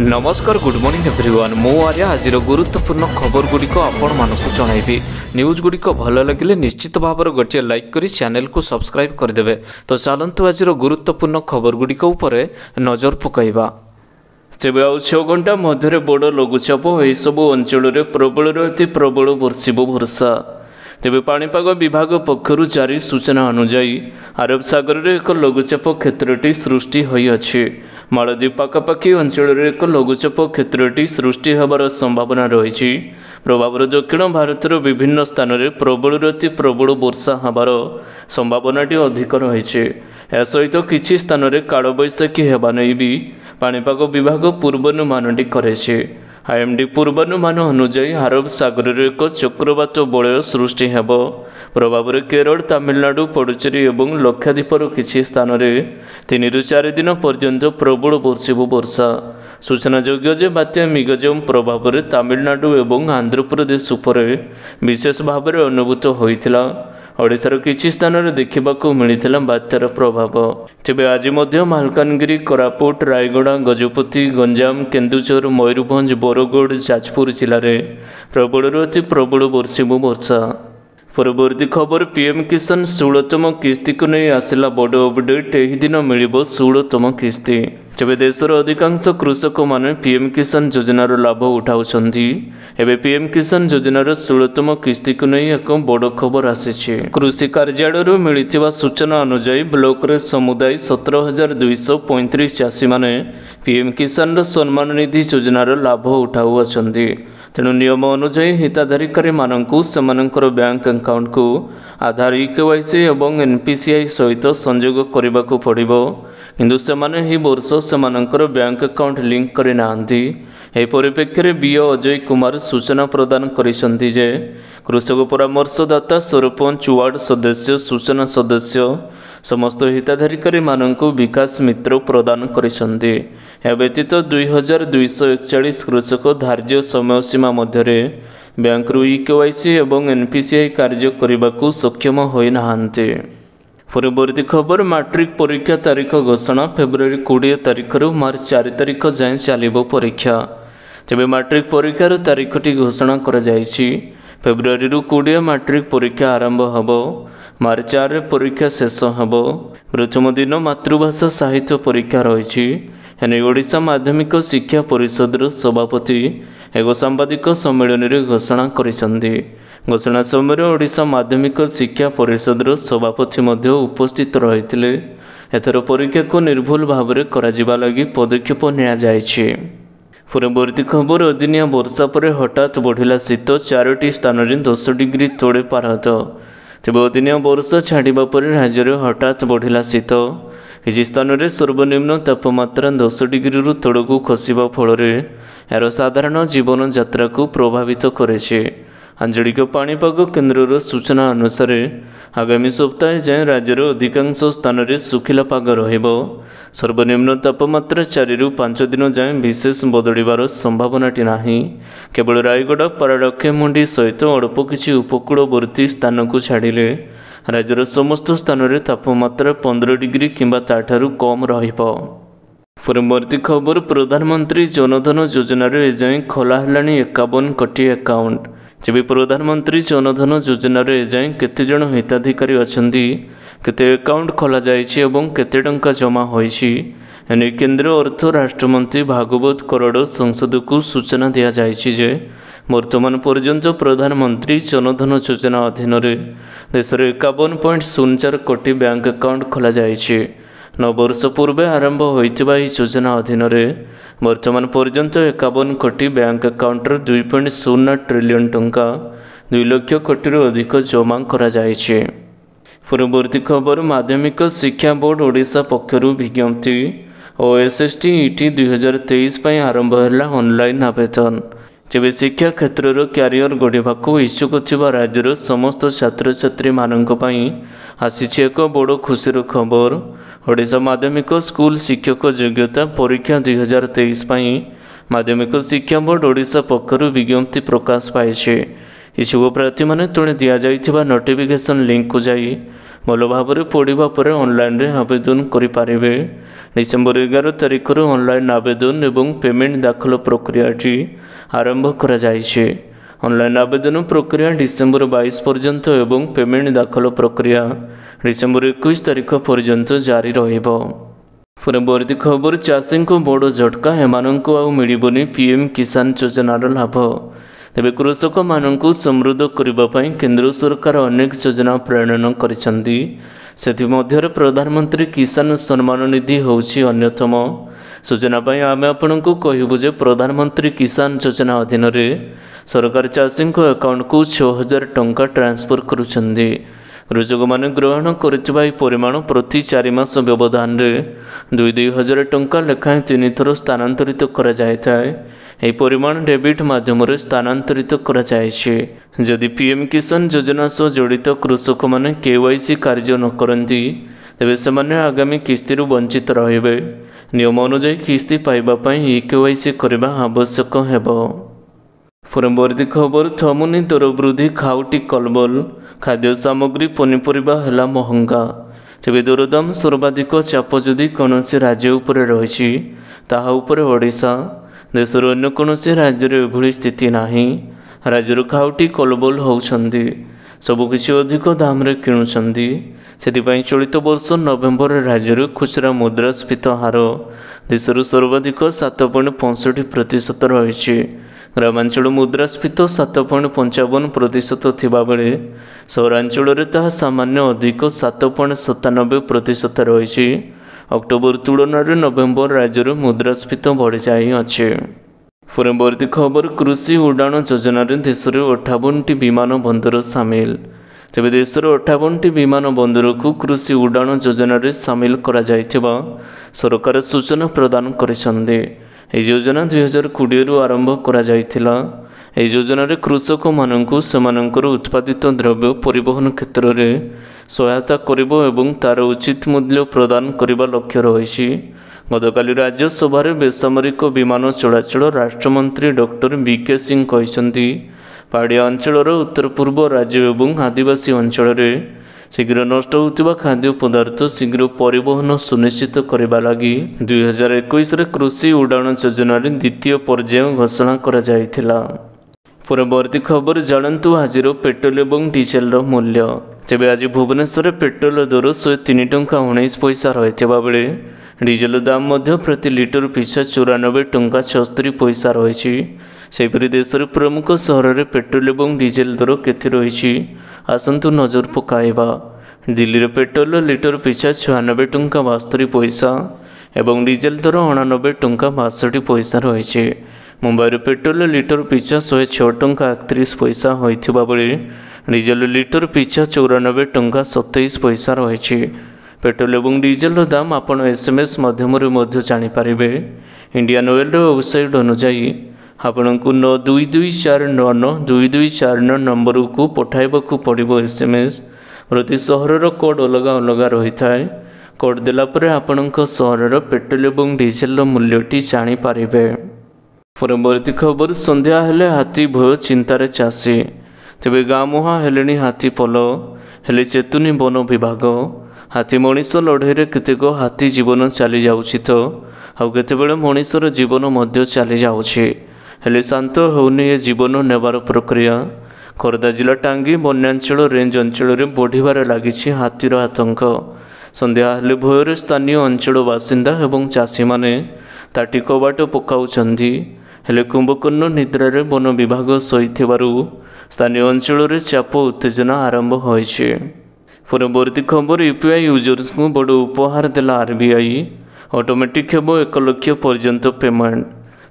नमस्कार good morning everyone मु आर्या आज गुरुत्वपूर्ण खबर गुड़िक आपण मानक जनइबी न्यूज गुड़िक भल लगे निश्चित भाव गोटे लाइक करी चैनल को सब्सक्राइब करदे। तो चलतु आज गुरुत्वपूर्ण खबर गुड़िक नजर पकईबा। तेज आ 6 घंटा मध्य बड़ लघुचाप यहसबू अंचल प्रबल अति प्रबल बर्षिब वर्षा। तेज पाणीपाग विभाग पक्षर जारी सूचना अनुजाई अरब सागर में एक लघुचाप क्षेत्रटी सृष्टि होइअछि। मालदीप पाखापाखि अंचल एक लघुचाप क्षेत्रटी सृष्टि होबार संभावना रही। प्रभावर दक्षिण भारतर विभिन्न स्थान में प्रबल अति प्रबल वर्षा होबार संभावनाटी अधिक रही। यह सहित किछि स्थान में कालबैशाखी होगा नहीं भी पाणीपाग विभाग पूर्वानुमानटी करे। आईएमडी पूर्वानुमान अनुजाई अरब सागर एक चक्रवात वलय सृष्टि हेब। प्रभाव में केरल तमिलनाडु पुडुचेरी और लक्षाद्वीपर किछि स्थान में 3 ରୁ 4 दिन पर्यंत प्रबल बर्षिब वर्षा। सूचनायोग्य जे बात्या मिगजम प्रभाव में तमिलनाडु और आंध्र प्रदेश उपर विशेष भाव में अनुभूत होइथिला। ओडिशार किछि स्थान में देखा मिलता बात्यार प्रभाव। तेज आज मालकानगिरी कोरापुट रायगड़ा गजपति गंजाम केन्दुझर मयूरभंज बरगढ़ जाजपुर जिले में प्रबल अति प्रबल बर्षिब वर्षा। परवर्ती खबर पीएम किसान 16तम किस्ती को नहीं आसला बड़ अपडेट। यही दिन मिल 16तम किस्ती। तेज देशर अधिकांश कृषक माने पीएम किसान योजनार लाभ उठाउछंती। एबे पीएम किसान योजनार 16तम किस्ती को नहीं एक बड़ खबर आसी। कृषि कार्यालय मिलता सूचना अनुजाई ब्लॉक रे समुदाय 17,235 चाषी माने पीएम किसान सम्मान निधि योजनार लाभ उठाउछंती। तेणु नियम अनुजाई हिताधिकारी मानकु सेमानंकर बैंक अकाउंट को आधार केवाईसी और एनपीसीआई सहित संयोग करने को पड़ो। किंतु सेमाने ही वर्ष सेमानंकर बैंक अकाउंट लिंक करि नांती। एही परिप्रेक्षी में बीओ अजय कुमार सूचना प्रदान करिसेंती जे कृषक परामर्शदाता सरपंच वार्ड सदस्य सूचना सदस्य समस्त हिताधिकारी मानकु विकास मित्र प्रदान करिसेंती। या व्यतीत 2241 कृषक धार्य समय सीमा मध्य बैंक रु केवाईसी और एनपीसीआई कार्य करने को सक्षम होई नाहांती। परवर्ती खबर मैट्रिक परीक्षा तारीख घोषणा फेब्रुआरी 20 तारीख रु मार्च 4 तारीख जाए चलिबो परीक्षा। तेज मैट्रिक परीक्षार तारीखटी घोषणा करा जायछि। फेब्रुआरी 20 मैट्रिक परीक्षा आरंभ हब। मार्च 4 परीक्षा शेष हब। प्रथम दिन मातृभाषा साहित्य परीक्षा रही। एने ओडिशा माध्यमिक शिक्षा परिषद सभापति एक सांबादिक सम्मेलन में घोषणा करिसेंती। घोषणा समय ओडिशा माध्यमिक शिक्षा परिषद सभापति मध्य उपस्थित रही। एथर परीक्षा को निर्भुल भाव में करा लगी पदक्षेप निया जायछि। परवर्ती खबर अदिनिया वर्षा पर हठात बढ़िला शीत 4टी स्थान में 10 डिग्री तले पारद। तेज अदिनिया वर्षा छाड़ा पर राज्य में हठात बढ़िला शीत। किसी स्थान में सर्वनिम्न तापमात्रा 10 डिग्री रु तलू खसवा फल यार साधारण जीवन यात्रा को प्रभावित करे। आंचलिक पाणीपाग केन्द्र सूचना अनुसार आगामी सप्ताह जाए राज्यर अधिकांश स्थान में सुखिला पाग रहिबो। सर्वनिम्न तापमात्रा 4 ରୁ 5 दिन जाए विशेष बदलिबार संभावनाटी नाही। केवल रायगड़ा पारालाखेमुंडी सहित अल्प किछि उपकूलवर्ती स्थान को छाड़िले राज्यर समस्त स्थान में तापमात्रा 15 डिग्री किंबा ताठारु कम रहिबो। परवर्ती खबर प्रधानमंत्री जनधन योजन एजाएं खोला हेलानी 51 कोटी अकाउंट। तेज प्रधानमंत्री जनधन योजन एजाएं केते जण हिताधिकारी अछंती केते अकाउंट खोला जायछि एवं केते टंका जमा होइछि एने केंद्र अर्थ राष्ट्रमंत्री भागवत करड़ संसद को सूचना दिया जायछि जे वर्तमान पर्यंत प्रधानमंत्री जनधन योजना अधीन देश में 51.04 कोटी बैंक अकाउंट खोला जायछि। 9 वर्ष पूर्व आरंभ होइतिबा ई योजना अधीन वर्तमान पर्यंत 51 कोटी बैंक अकाउंटर 2.08 ट्रिलियन टंका 2 लाख कोटी अधिक जमा करा जायछि। परवर्ती खबर माध्यमिक शिक्षा बोर्ड ओडिशा पक्षर विज्ञप्ति ओएसएसटी ईटी 2023 आरंभ है ऑनलाइन आवेदन। तेज शिक्षा क्षेत्र क्यारियर गढ़ा इच्छुक थिबा राज्यर समस्त छात्र छात्री मानक पई आसीछि एक बड़ खुशीर खबर। ओडिशा माध्यमिक स्कूल शिक्षक योग्यता परीक्षा 2023 माध्यमिक शिक्षा बोर्ड ओडिशा पक्षर विज्ञप्ति प्रकाश पाइछे। इच्छुक प्रार्थी माने तुणे दिया जाइथिबा नोटिफिकेशन लिंक को जाई भल भाव पढ़ा पर ऑनलाइन रे आवेदन करें। डिसेम्बर 11 तारिखर ऑनलाइन आवेदन एवं पेमेंट दाखल प्रक्रियाटी आरंभ करा जायछि। ऑनलाइन आवेदन प्रक्रिया डिसेम्बर 22 पर्यंत एवं पेमेंट दाखल प्रक्रिया डिसेम्बर 21 तारिख पर्यंत जारी रहिबो। परवर्ती खबर चाषी को बड़ झटका एमानंकु आउ मिलिबनी पीएम किसान योजनार लाभ। तेबे कृषक मानंकु समृद्ध करबा पई केंद्र सरकार अनेक योजना प्रणयन करिसंती। सेथिमध्यरे प्रधानमंत्री किसान सम्मान निधि होउछि अन्यतम। सूचना पाई आमे आपनकु कहिबु जे प्रधानमंत्री किसान योजना अधीन रे सरकार चाषी को अकाउंट को 6000 टंका ट्रांसफर करुछंती। कृषक माने ग्रहण करितबा परिमाण प्रति 4 मास व्यवधान रे 2,000 टंका लेखाएं 3 थर स्थानांतरित करा जायथाय। एही परिमाण डेबिट माध्यम रे स्थानांतरित करा जायछि। जदि पीएम किसान योजना सह जड़ित कृषक माने केवाईसी कार्य न करंती तेबे सेमाने आगामी किस्ती वंचित रहिबे। नियम अनुसार किस्ती पाइबा पई ई केवाईसी करबा आवश्यक हेबो। परवर्ती खबर थमुनी दर वृद्धि खाउटी कलबल खाद्य सामग्री पनीपरिबा हेला महंगा। तेबे दरदाम सर्वाधिक चाप जदि कौनसी राज्य उपरे रही ताहा उपरे ओडिशा। देशर अन्य कौनसी राज्य एभली स्थिति नाही। राज्यर खाउटी कलबल होउछंती सबकिछि अधिक दाम रे किणुछंती। सेथिपाई चलित वर्ष नवेम्बर राज्यर खुचरा मुद्रास्फीति हार देशर सर्वाधिक 7.65% रही। ग्रामांचल मुद्रास्फीति 7.55% थिबा बेले सहरांचल रे ताहा सामान्य अधिक 7.97% रही। अक्टोबर तुलन में नवेम्बर राज्यर मुद्रास्फीति बढ़ी जाई अछि। परवर्ती खबर कृषि उड़ान योजना देश में 58टी विमान बंदर सामिल। तेबे देशर 58टी विमान बंदर को कृषि उड़ान योजना सामिल करा जायथिबा सरकार सूचना प्रदान करिसंदे। एही योजना 2020 रु आरंभ करा जायथिला। एही योजना रे कृषक माननकु सेमानकर उत्पादित द्रव्य परिवहन क्षेत्र में सहायता करिबो एवं तार उचित मूल्य प्रदान करिबा लक्ष्य रहिछि। गतकाली राज्यसभा बेसामरिक विमान चलाचल राष्ट्रमंत्री डॉक्टर बीके सिंह कहिसंती पहाड़िया अंचलर उत्तर पूर्व राज्य एवं आदिवासी अंचल शीघ्र नष्ट होतिबा खाद्य पदार्थ शीघ्र परिवहन सुनिश्चित करबा लागि 2021 कृषि उड़ान योजना द्वितीय पर्याय घोषणा करा जायथिला। परवर्ती खबर जानतु आज पेट्रोल एवं डीजेल मूल्य। तेबे आज भुवनेश्वर पेट्रोल दर 103 टंका 19 पैसा रहिथिबा बेले डीजेल दाम मध्य प्रति लिटर पिछा 94 टंका 76 पैसा रही। सेपरी देशर प्रमुख सहर में पेट्रोल एवं डीजेल दर केते रही आसंतु नजर पकाइबा। दिल्ली में पेट्रोल लिटर पिछा 96 टंका 72 पैसा एवं डीजेल दर 89 टंका 62 पैसा रही। मुंबई में पेट्रोल लिटर पिछा 106 टंका 31 पैसा होइथिबा बेले डीजेल लिटर पिछा 94 टंका 27 पैसा रही। पेट्रोल एवं डीजेल दाम आपण एसएमएस माध्यम जानीपारे। इंडियन ऑयल वेबसाइट अनुजाई आपण को 9224992249 नंबर को पठाइबाकू पड़िबो। एसएमएस प्रति सहरर कोड अलग अलग रही थाए। कोड देला परे आपणक सहरर पेट्रोल एवं डीजेल मूल्यटी जानीपारे। परवर्ती खबर संध्या हेले हाथी भय चिंतार चाषी। तेबे गाँ मुहां हेलेनी हाथी पल हेले चेतुनी वन विभाग। हाथी मनीष लड़े केतेक हाथी जीवन चली जाउछि तो आउ केतेबेले मनीषर जीवन मध्य चली जाउछि हेले शांत होउनी ए जीवन नेबार प्रक्रिया। खोर्धा जिला टांगी बन्यांचल रेंज अंचल में बढ़िबार लागिछि हाथीर आतंक। संध्या हेले भयर स्थानीय अंचल बासिंदा एवं चाषी माने ताटी कबाट पकाउछंती हेले कुंभकर्ण निद्रारे वन विभाग सहिथिबारु स्थानीय अंचल में चाप उत्तेजना आरंभ होइछि। परवर्ती खबर यूपीआई यूजर्स को बड़ उपहार देला आरबीआई। ऑटोमेटिक हेबो 1 लाख पर्यंत पेमेंट।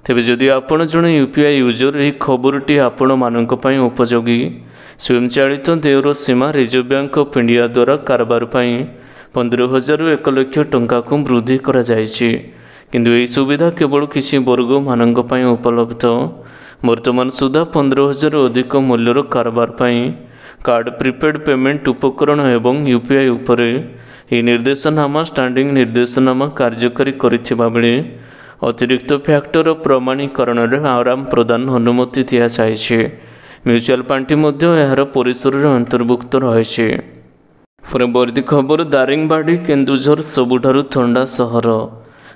तेबे जदि आपण जणे यूपीआई यूजर यह खबरटी आपण मानक पई उपयोगी। स्वयंचालित देयर सीमा रिजर्व बैंक ऑफ इंडिया द्वारा कारबार पई 15,000 रु 1 लाख टंका को वृद्धि करा जायछि। किंतु यह सुविधा केवल किसी वर्ग मानक पई उपलब्ध। वर्तमान सुधा 15,000 अधिक मूल्यर कारबार पई कार्ड प्रीपेड पेमेंट उपकरण एवं यूपीआई उपरे यह निर्देशनामा स्टैंडिंग निर्देशनामा कार्यकारी करिथिबा बेले अतिरिक्त फैक्टर प्रमाणीकरण आराम प्रदान अनुमति दिया जायछि। म्यूचुअल पांठी मध्य यार परिसर में अंतर्भुक्त रही। परवर्ती खबर दारिंगबाड़ी केन्दुझर सबुठारु ठंडा सहर।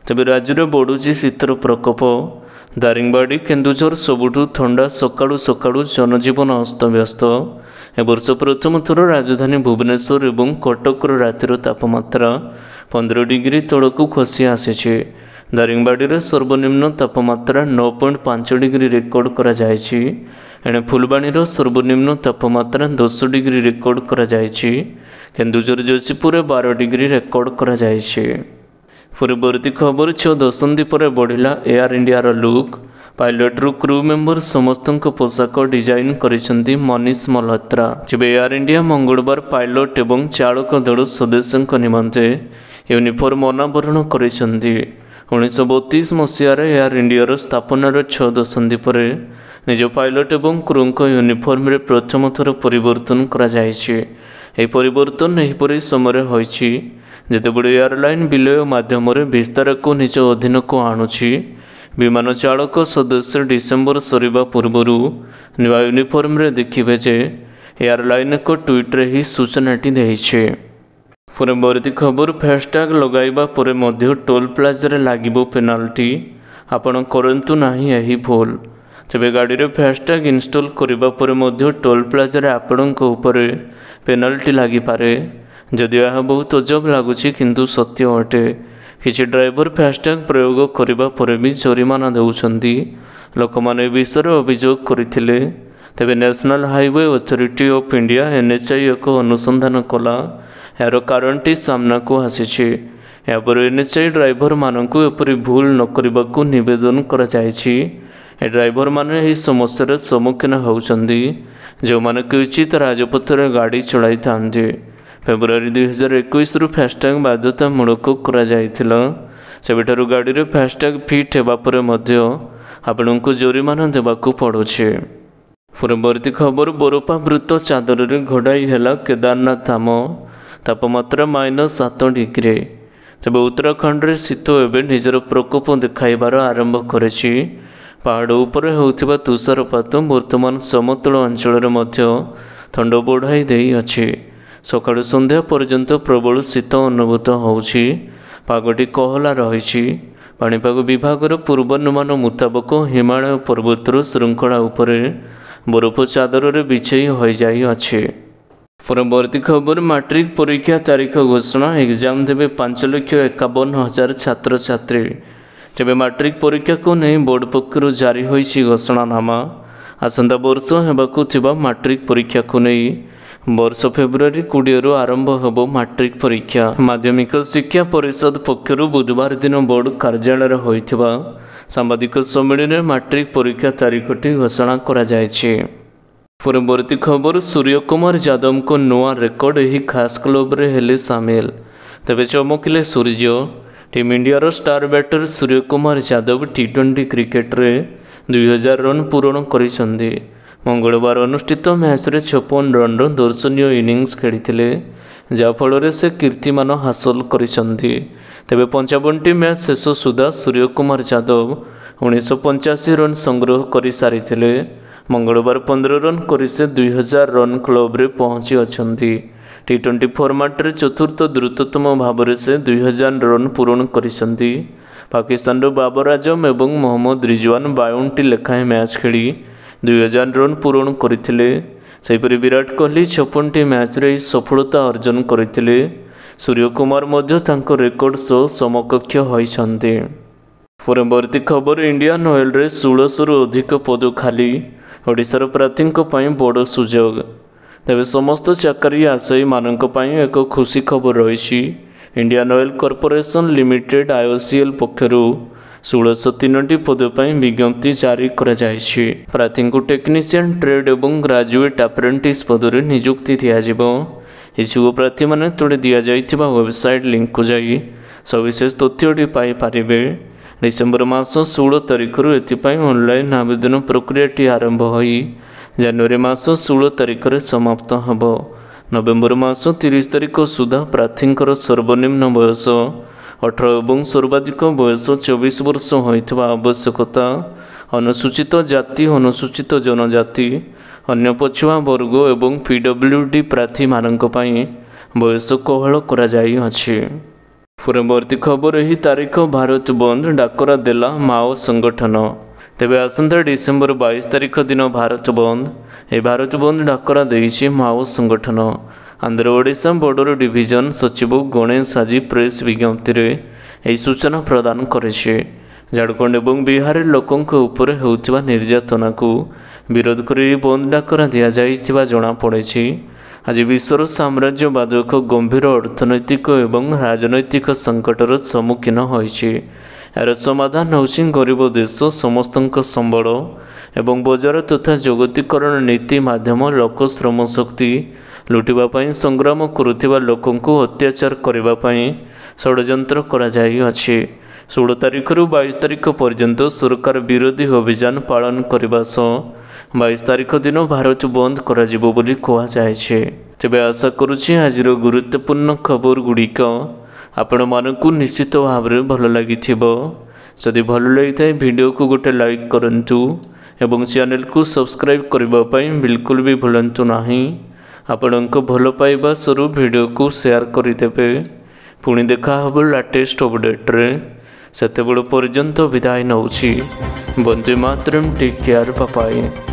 ତେବେ ରାଜ୍ୟରେ ବଢ଼ୁଛି ଶୀତର ପ୍ରକୋପ। ଦାରିଙ୍ଗବାଡ଼ି କେନ୍ଦୁଝର ସବୁଠୁ ଥଣ୍ଡା। ସକାଳୁ ସକାଳୁ ଜନଜୀବନ ଅସ୍ତବ୍ୟସ୍ତ। ଏବର୍ଷ ପ୍ରଥମ ଥର ରାଜଧାନୀ ଭୁବନେଶ୍ୱର ଏବଂ କଟକର ରାତିର ତାପମାତ୍ରା 15 ଡିଗ୍ରୀ ତଳକୁ ଖସି ଆସିଛି। ଦାରିଙ୍ଗବାଡ଼ିରେ ସର୍ବନିମ୍ନ ତାପମାତ୍ରା 9.5 ଡିଗ୍ରୀ ରେକର୍ଡ କରାଯାଇଛି। ଏଣେ ଫୁଲବାଣୀର ସର୍ବନିମ୍ନ ତାପମାତ୍ରା 10 ଡିଗ୍ରୀ ରେକର୍ଡ କରାଯାଇଛି। କେନ୍ଦୁଝର ଜୟସିପୁରରେ 12 ଡିଗ୍ରୀ ରେକର୍ଡ କରାଯାଇଛି। ପୂର୍ବବର୍ତ୍ତୀ ଖବର 6 ଦଶନ୍ଧି ପରେ ବଢ଼ିଲା ଏୟାର ଇଣ୍ଡିଆର ଲୁକ୍। ପାଇଲଟରୁ କ୍ରୁ ମେମ୍ବର ସମସ୍ତଙ୍କ ପୋଷାକ ଡିଜାଇନ୍ କରିଛନ୍ତି ମନୀଷ ମଲ୍ହୋତ୍ରା। ତେବେ ଏୟାର ଇଣ୍ଡିଆ ମଙ୍ଗଳବାର ପାଇଲଟ ଏବଂ ଚାଳକ ଦଳ ସଦସ୍ୟଙ୍କ ନିମନ୍ତେ ୟୁନିଫର୍ମ ଅନାବରଣ କରିଛନ୍ତି। 1932 ମସିହାରେ ଏୟାର ଇଣ୍ଡିଆର ସ୍ଥାପନାର 6 ଦଶନ୍ଧି ପରେ ନିଜ ପାଇଲଟ ଏବଂ କ୍ରୁଙ୍କ ୟୁନିଫର୍ମରେ ପ୍ରଥମ ଥର ପରିବର୍ତ୍ତନ କରାଯାଇଛି। ଏହି ପରିବର୍ତ୍ତନ ଏହିପରି ସମୟରେ ହୋଇଛି ଯେତେବେଳେ ଏୟାରଲାଇନ୍ ବିଲୟ ମାଧ୍ୟମରେ ବିସ୍ତାରକୁ ନିଜ ଅଧୀନକୁ ଆଣୁଛି। ବିମାନ ଚାଳକ ସଦସ୍ୟ ଡିସେମ୍ବର ସରିବା ପୂର୍ବରୁ ନୂଆ ୟୁନିଫର୍ମରେ ଦେଖିବେ ଯେ ଏୟାରଲାଇନ୍ ଏକ ଟ୍ୱିଟ୍ରେ ଏହି ସୂଚନାଟି ଦେଇଛି। ପୂର୍ବବର୍ତ୍ତୀ ଖବର ଫାସ୍ଟ୍ୟାଗ୍ ଲଗାଇବା ପରେ ମଧ୍ୟ ଟୋଲ୍ ପ୍ଲାଜାରେ ଲାଗିବ ପେନାଲ୍ଟି। ଆପଣ କରନ୍ତୁ ନାହିଁ ଏହି ଭୁଲ। ତେବେ ଗାଡ଼ିରେ ଫାସ୍ଟ୍ୟାଗ୍ ଇନଷ୍ଟଲ୍ କରିବା ପରେ ମଧ୍ୟ ଟୋଲ୍ ପ୍ଲାଜାରେ ଆପଣଙ୍କ ଉପରେ ପେନାଲ୍ଟି ଲାଗିପାରେ। ଯଦିଓ ଏହା ବହୁତ ଅଜବ ଲାଗୁଛି କିନ୍ତୁ ସତ୍ୟ ଅଟେ। କିଛି ଡ୍ରାଇଭର ଫାସ୍ଟ୍ୟାଗ୍ ପ୍ରୟୋଗ କରିବା ପରେ ବି ଜରିମାନା ଦେଉଛନ୍ତି। ଲୋକମାନେ ଏ ବିଷୟରେ ଅଭିଯୋଗ କରିଥିଲେ। ତେବେ national highway authority of India NHAI ଏକ ଅନୁସନ୍ଧାନ କଲା। ଏହାର କାରଣଟି ସାମ୍ନାକୁ ଆସିଛି। ଏହାପରେ NHAI ଡ୍ରାଇଭରମାନଙ୍କୁ ଏପରି ଭୁଲ ନ କରିବାକୁ ନିବେଦନ କରାଯାଇଛି। ଏ ଡ୍ରାଇଭରମାନେ ଏହି ସମସ୍ୟାର ସମ୍ମୁଖୀନ ହେଉଛନ୍ତି ଯେଉଁମାନେ କ୍ୱଚିତ ରାଜପଥରେ ଗାଡ଼ି ଚଳାଇଥାନ୍ତି। ଫେବୃଆରୀ 2021ରୁ ଫାସ୍ଟ୍ୟାଗ୍ ବାଧ୍ୟତାମୂଳକ କରାଯାଇଥିଲା। ସେବେଠାରୁ ଗାଡ଼ିରେ ଫାସ୍ଟ୍ୟାଗ୍ ଫିଟ୍ ହେବା ପରେ ମଧ୍ୟ ଆପଣଙ୍କୁ ଜରିମାନା ଦେବାକୁ ପଡ଼ୁଛି। ପୂର୍ବବର୍ତ୍ତୀ ଖବର ବରଫାବୃତ ଚାଦରରେ ଘୋଡ଼ାଇ ହେଲା କେଦାରନାଥ ଧାମ। ତାପମାତ୍ରା -7 ଡିଗ୍ରୀ। ତେବେ ଉତ୍ତରାଖଣ୍ଡରେ ଶୀତ ଏବେ ନିଜର ପ୍ରକୋପ ଦେଖାଇବାର ଆରମ୍ଭ କରିଛି। ପାହାଡ଼ ଉପରେ ହେଉଥିବା ତୁଷାରପାତ ବର୍ତ୍ତମାନ ସମତଳ ଅଞ୍ଚଳରେ ମଧ୍ୟ ଥଣ୍ଡା ବଢ଼ାଇ ଦେଇଅଛି। ସକାଳୁ ସନ୍ଧ୍ୟା ପର୍ଯ୍ୟନ୍ତ ପ୍ରବଳ ଶୀତ ଅନୁଭୂତ ହେଉଛି। ପାଗଟି କୋହଲା ରହିଛି। ପାଣିପାଗ ବିଭାଗର ପୂର୍ବାନୁମାନ ମୁତାବକ ହିମାଳୟ ପର୍ବତର ଶୃଙ୍ଖଳା ଉପରେ ବରଫ ଚାଦରରେ ବିଛେଇ ହୋଇଯାଇଅଛି। ପୂର୍ବବର୍ତ୍ତୀ ଖବର ମାଟ୍ରିକ ପରୀକ୍ଷା ତାରିଖ ଘୋଷଣା। ଏକ୍ଜାମ୍ ଦେବେ 5,51,000 ଛାତ୍ରଛାତ୍ରୀ। ତେବେ ମାଟ୍ରିକ ପରୀକ୍ଷାକୁ ନେଇ ବୋର୍ଡ ପକ୍ଷରୁ ଜାରି ହୋଇଛି ଘୋଷଣାନାମା। ଆସନ୍ତା ବର୍ଷ ହେବାକୁ ଥିବା ମାଟ୍ରିକ ପରୀକ୍ଷାକୁ ନେଇ ବର୍ଷ ଫେବୃଆରୀ 20ରୁ ଆରମ୍ଭ ହେବ ମାଟ୍ରିକ ପରୀକ୍ଷା। ମାଧ୍ୟମିକ ଶିକ୍ଷା ପରିଷଦ ପକ୍ଷରୁ ବୁଧବାର ଦିନ ବୋର୍ଡ କାର୍ଯ୍ୟାଳୟରେ ହୋଇଥିବା ସାମ୍ବାଦିକ ସମ୍ମିଳନୀରେ ମାଟ୍ରିକ ପରୀକ୍ଷା ତାରିଖଟି ଘୋଷଣା କରାଯାଇଛି। ପୂର୍ବବର୍ତ୍ତୀ ଖବର ସୂର୍ଯ୍ୟ କୁମାର ଯାଦବଙ୍କ ନୂଆ ରେକର୍ଡ। ଏହି ଖାସ୍ କ୍ଲବରେ ହେଲେ ସାମିଲ। ତେବେ ଚମକିଲେ ସୂର୍ଯ୍ୟ। ଟିମ୍ ଇଣ୍ଡିଆର ଷ୍ଟାର ବ୍ୟାଟର ସୂର୍ଯ୍ୟ କୁମାର ଯାଦବ T20 କ୍ରିକେଟରେ 2000 ରନ୍ ପୂରଣ କରିଛନ୍ତି। ମଙ୍ଗଳବାର ଅନୁଷ୍ଠିତ ମ୍ୟାଚ୍ରେ 56 ରନ୍ର ଦର୍ଶନୀୟ ଇନିଂସ ଖେଳିଥିଲେ ଯାହାଫଳରେ ସେ କୀର୍ତ୍ତିମାନ ହାସଲ କରିଛନ୍ତି। ତେବେ 55ଟି ମ୍ୟାଚ୍ ଶେଷ ସୁଦ୍ଧା ସୂର୍ଯ୍ୟ କୁମାର ଯାଦବ 1985 ରନ୍ ସଂଗ୍ରହ କରିସାରିଥିଲେ। ମଙ୍ଗଳବାର 15 ରନ୍ କରି ସେ 2000 ରନ୍ କ୍ଲବରେ ପହଞ୍ଚିଅଛନ୍ତି। T20 ଫର୍ମାଟରେ ଚତୁର୍ଥ ଦ୍ରୁତତମ ଭାବରେ ସେ 2000 ରନ୍ ପୂରଣ କରିଛନ୍ତି। ପାକିସ୍ତାନର ବାବର ଆଜମ ଏବଂ ମହମ୍ମଦ ରିଜୱାନ 52ଟି ଲେଖାଏଁ ମ୍ୟାଚ୍ ଖେଳି 2000 ରନ୍ ପୂରଣ କରିଥିଲେ। ସେହିପରି ବିରାଟ କୋହଲି 56ଟି ମ୍ୟାଚ୍ରେ ଏହି ସଫଳତା ଅର୍ଜନ କରିଥିଲେ। ସୂର୍ଯ୍ୟ କୁମାର ମଧ୍ୟ ତାଙ୍କ ରେକର୍ଡ ସହ ସମକକ୍ଷ ହୋଇଛନ୍ତି। ପୂର୍ବବର୍ତ୍ତୀ ଖବର ଇଣ୍ଡିଆନ୍ ଅଏଲ୍ରେ 1600ରୁ ଅଧିକ ପଦ ଖାଲି। ଓଡ଼ିଶାର ପ୍ରାର୍ଥୀଙ୍କ ପାଇଁ ବଡ଼ ସୁଯୋଗ। ତେବେ ସମସ୍ତ ଚାକିରି ଆଶାୟୀମାନଙ୍କ ପାଇଁ ଏକ ଖୁସି ଖବର ରହିଛି। Indian oil corporation limited IOCL ପକ୍ଷରୁ 1603ଟି ପଦ ପାଇଁ ବିଜ୍ଞପ୍ତି ଜାରି କରାଯାଇଛି। ପ୍ରାର୍ଥୀଙ୍କୁ ଟେକ୍ନିସିଆନ୍ ଟ୍ରେଡ୍ ଏବଂ ଗ୍ରାଜୁଏଟ୍ ଆପ୍ରେଣ୍ଟିସ୍ ପଦରେ ନିଯୁକ୍ତି ଦିଆଯିବ। ଇଚ୍ଛୁକ ପ୍ରାର୍ଥୀମାନେ ତଳେ ଦିଆଯାଇଥିବା ୱେବସାଇଟ୍ ଲିଙ୍କକୁ ଯାଇ ସବିଶେଷ ତଥ୍ୟଟି ପାଇପାରିବେ। ଡିସେମ୍ବର ମାସ 16 ତାରିଖରୁ ଏଥିପାଇଁ ଅନଲାଇନ୍ ଆବେଦନ ପ୍ରକ୍ରିୟାଟି ଆରମ୍ଭ ହୋଇ ଜାନୁଆରୀ ମାସ 16 ତାରିଖରେ ସମାପ୍ତ ହେବ। ନଭେମ୍ବର ମାସ 30 ତାରିଖ ସୁଦ୍ଧା ପ୍ରାର୍ଥୀଙ୍କର ସର୍ବନିମ୍ନ ବୟସ 18 ଏବଂ ସର୍ବାଧିକ ବୟସ 24 ବର୍ଷ ହୋଇଥିବା ଆବଶ୍ୟକତା। ଅନୁସୂଚିତ ଜାତି, ଅନୁସୂଚିତ ଜନଜାତି, ଅନ୍ୟ ପଛୁଆ ବର୍ଗ ଏବଂ PWD ପ୍ରାର୍ଥୀମାନଙ୍କ ପାଇଁ ବୟସ କୋହଳ କରାଯାଇଅଛି। ପରବର୍ତ୍ତୀ ଖବର ଏହି ତାରିଖ ଭାରତ ବନ୍ଦ ଡାକରା ଦେଲା ମାଓ ସଂଗଠନ। ତେବେ ଆସନ୍ତା ଡିସେମ୍ବର 22 ତାରିଖ ଦିନ ଭାରତ ବନ୍ଦ। ଏହି ଭାରତ ବନ୍ଦ ଡାକରା ଦେଇଛି ମାଓ ସଂଗଠନ। ଆନ୍ଧ୍ର ଓଡ଼ିଶା ବର୍ଡର ଡିଭିଜନ ସଚିବ ଗଣେଶ ଆଜି ପ୍ରେସ୍ ବିଜ୍ଞପ୍ତିରେ ଏହି ସୂଚନା ପ୍ରଦାନ କରିଛି। ଝାଡ଼ଖଣ୍ଡ ଏବଂ ବିହାରରେ ଲୋକଙ୍କ ଉପରେ ହେଉଥିବା ନିର୍ଯାତନାକୁ ବିରୋଧ କରି ଏହି ବନ୍ଦ ଡାକରା ଦିଆଯାଇଥିବା ଜଣାପଡ଼ିଛି। ଆଜି ବିଶ୍ୱର ସାମ୍ରାଜ୍ୟବାଦ ଏକ ଗମ୍ଭୀର ଅର୍ଥନୈତିକ ଏବଂ ରାଜନୈତିକ ସଂକଟର ସମ୍ମୁଖୀନ ହୋଇଛି। ଏହାର ସମାଧାନ ହେଉଛି ଗରିବ ଦେଶ ସମସ୍ତଙ୍କ ସମ୍ବଳ ଏବଂ ବଜାର ତଥା ଜଗତୀକରଣ ନୀତି ମାଧ୍ୟମ ଲୋକ ଶ୍ରମ ଶକ୍ତି ଲୁଟିବା ପାଇଁ ସଂଗ୍ରାମ କରୁଥିବା ଲୋକଙ୍କୁ ଅତ୍ୟାଚାର କରିବା ପାଇଁ ଷଡ଼ଯନ୍ତ୍ର କରାଯାଇଅଛି। 16 ତାରିଖରୁ 22 ତାରିଖ ପର୍ଯ୍ୟନ୍ତ ସରକାର ବିରୋଧୀ ଅଭିଯାନ ପାଳନ କରିବା ସହ 22 ତାରିଖ ଦିନ ଭାରତ ବନ୍ଦ କରାଯିବ ବୋଲି କୁହାଯାଇଛି। ତେବେ ଆଶା କରୁଛି ଆଜିର ଗୁରୁତ୍ୱପୂର୍ଣ୍ଣ ଖବର ଗୁଡ଼ିକ ଆପଣମାନଙ୍କୁ ନିଶ୍ଚିତ ଭାବରେ ଭଲ ଲାଗିଥିବ। ଯଦି ଭଲ ଲାଗିଥାଏ ଭିଡ଼ିଓକୁ ଗୋଟେ ଲାଇକ୍ କରନ୍ତୁ ଏବଂ ଚ୍ୟାନେଲକୁ ସବସ୍କ୍ରାଇବ୍ କରିବା ପାଇଁ ବିଲକୁଲ ବି ଭୁଲନ୍ତୁ ନାହିଁ। ଆପଣଙ୍କ ଭଲ ପାଇବା ସ୍ୱରୂପ ଭିଡ଼ିଓକୁ ସେୟାର କରିଦେବେ। ପୁଣି ଦେଖା ହେବ ଲାଟେଷ୍ଟ ଅପଡେଟ୍ରେ। ସେତେବେଳେ ପର୍ଯ୍ୟନ୍ତ ବିଦାୟ ନେଉଛି। Vande Mataram, take care, bye bye.